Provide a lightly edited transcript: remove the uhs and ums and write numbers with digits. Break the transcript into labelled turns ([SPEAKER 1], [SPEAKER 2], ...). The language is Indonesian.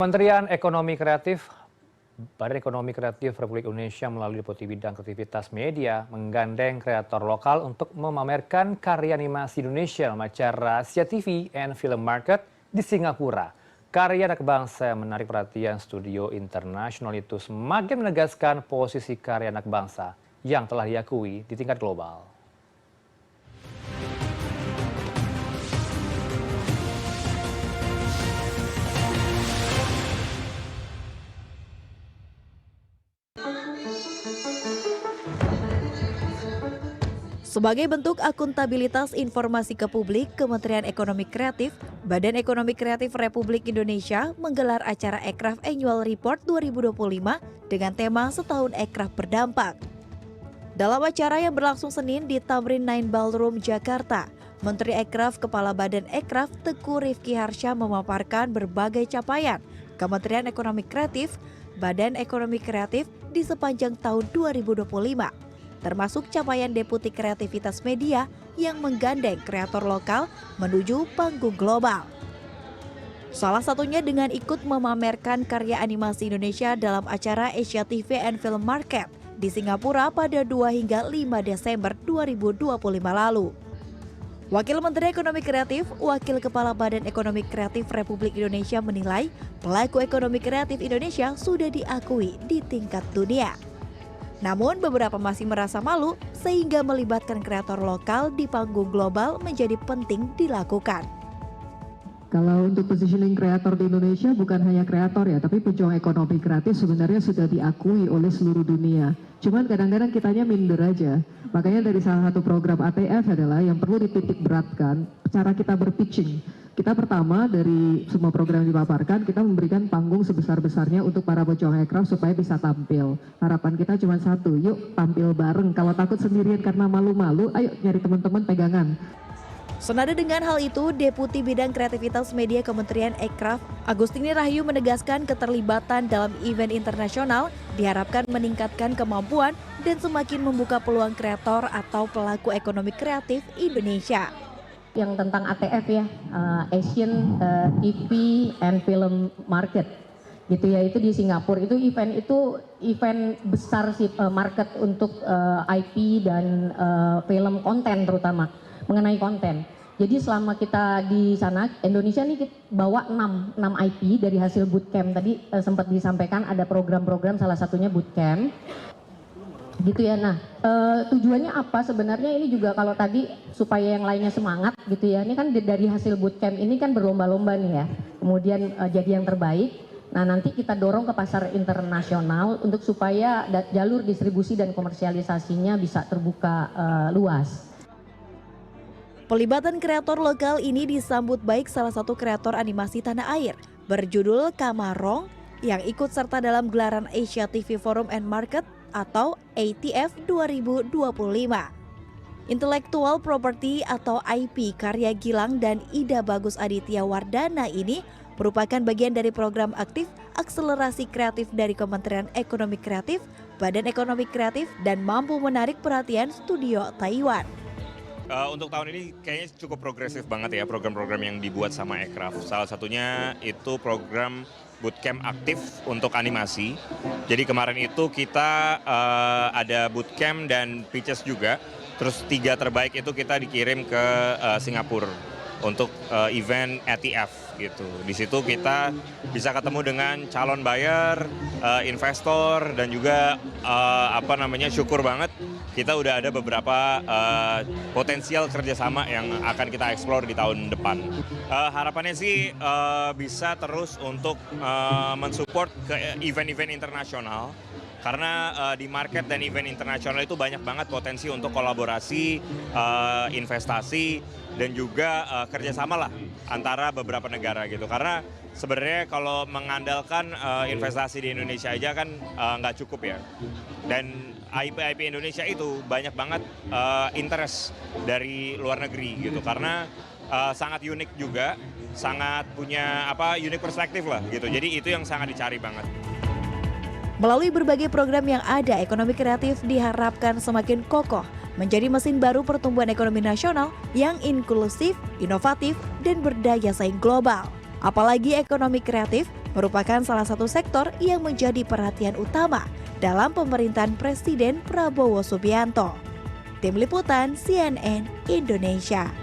[SPEAKER 1] Kementerian Ekonomi Kreatif, Badan Ekonomi Kreatif Republik Indonesia melalui Deputi Bidang Kreativitas Media menggandeng kreator lokal untuk memamerkan karya animasi Indonesia dalam acara Asia TV and Film Market di Singapura. Karya anak bangsa yang menarik perhatian studio internasional itu semakin menegaskan posisi karya anak bangsa yang telah diakui di tingkat global.
[SPEAKER 2] Sebagai bentuk akuntabilitas informasi ke publik, Kementerian Ekonomi Kreatif, Badan Ekonomi Kreatif Republik Indonesia menggelar acara Ekraf Annual Report 2025 dengan tema Setahun Ekraf Berdampak. Dalam acara yang berlangsung Senin di Tamrin 9 Ballroom, Jakarta, Menteri Ekraf Kepala Badan Ekraf Teguh Rifki Harsha memaparkan berbagai capaian Kementerian Ekonomi Kreatif, Badan Ekonomi Kreatif di sepanjang tahun 2025. Termasuk capaian Deputi Kreativitas Media yang menggandeng kreator lokal menuju panggung global. Salah satunya dengan ikut memamerkan karya animasi Indonesia dalam acara Asia TV and Film Market di Singapura pada 2 hingga 5 Desember 2025 lalu. Wakil Menteri Ekonomi Kreatif, Wakil Kepala Badan Ekonomi Kreatif Republik Indonesia menilai pelaku ekonomi kreatif Indonesia sudah diakui di tingkat dunia. Namun beberapa masih merasa malu sehingga melibatkan kreator lokal di panggung global menjadi penting dilakukan.
[SPEAKER 3] Kalau untuk positioning kreator di Indonesia bukan hanya kreator ya, tapi pejuang ekonomi kreatif sebenarnya sudah diakui oleh seluruh dunia. Cuman kadang-kadang kitanya minder aja. Makanya dari salah satu program ATF adalah yang perlu dititik beratkan cara kita berpitching. Kita pertama dari semua program yang dipaparkan, kita memberikan panggung sebesar-besarnya untuk para pejuang ekraf supaya bisa tampil. Harapan kita cuma satu, yuk tampil bareng. Kalau takut sendirian karena malu-malu, ayo nyari teman-teman pegangan.
[SPEAKER 2] Senada dengan hal itu, Deputi Bidang Kreativitas Media Kementerian Ekraf, Agustini Rahayu menegaskan keterlibatan dalam event internasional diharapkan meningkatkan kemampuan dan semakin membuka peluang kreator atau pelaku ekonomi kreatif Indonesia.
[SPEAKER 4] Yang tentang ATF ya, Asian TV and Film Market gitu ya, itu di Singapura. Itu event besar sih, market untuk IP dan film konten, terutama mengenai konten. Jadi selama kita di sana, Indonesia nih kita bawa 6 IP dari hasil bootcamp. Tadi sempat disampaikan ada program-program, salah satunya bootcamp gitu ya. Nah, tujuannya apa sebenarnya? Ini juga kalau tadi supaya yang lainnya semangat gitu ya. Ini kan dari hasil bootcamp ini kan berlomba-lomba nih ya. Kemudian jadi yang terbaik. Nah, nanti kita dorong ke pasar internasional untuk supaya jalur distribusi dan komersialisasinya bisa terbuka luas.
[SPEAKER 2] Pelibatan kreator lokal ini disambut baik salah satu kreator animasi tanah air berjudul Kamarong yang ikut serta dalam gelaran Asia TV Forum and Market atau ATF 2025. Intellectual Property atau IP karya Gilang dan Ida Bagus Aditya Wardana ini merupakan bagian dari program aktif akselerasi kreatif dari Kementerian Ekonomi Kreatif, Badan Ekonomi Kreatif, dan mampu menarik perhatian studio Taiwan.
[SPEAKER 5] Untuk tahun ini kayaknya cukup progresif banget ya program-program yang dibuat sama Ekraf. Salah satunya itu program bootcamp aktif untuk animasi. Jadi kemarin itu kita ada bootcamp dan pitches juga. Terus 3 terbaik itu kita dikirim ke Singapura untuk event ATF gitu. Di situ kita bisa ketemu dengan calon buyer, investor, dan juga syukur banget kita udah ada beberapa potensial kerjasama yang akan kita eksplor di tahun depan. Harapannya sih bisa terus untuk mensupport ke event-event internasional. Karena di market dan event internasional itu banyak banget potensi untuk kolaborasi, investasi, dan juga kerjasama lah antara beberapa negara gitu. Karena sebenarnya kalau mengandalkan investasi di Indonesia aja kan nggak cukup ya. Dan IP Indonesia itu banyak banget interest dari luar negeri gitu. Karena sangat unik juga, sangat punya unik perspektif lah gitu. Jadi itu yang sangat dicari banget.
[SPEAKER 2] Melalui berbagai program yang ada, ekonomi kreatif diharapkan semakin kokoh menjadi mesin baru pertumbuhan ekonomi nasional yang inklusif, inovatif, dan berdaya saing global. Apalagi ekonomi kreatif merupakan salah satu sektor yang menjadi perhatian utama dalam pemerintahan Presiden Prabowo Subianto. Tim Liputan CNN Indonesia.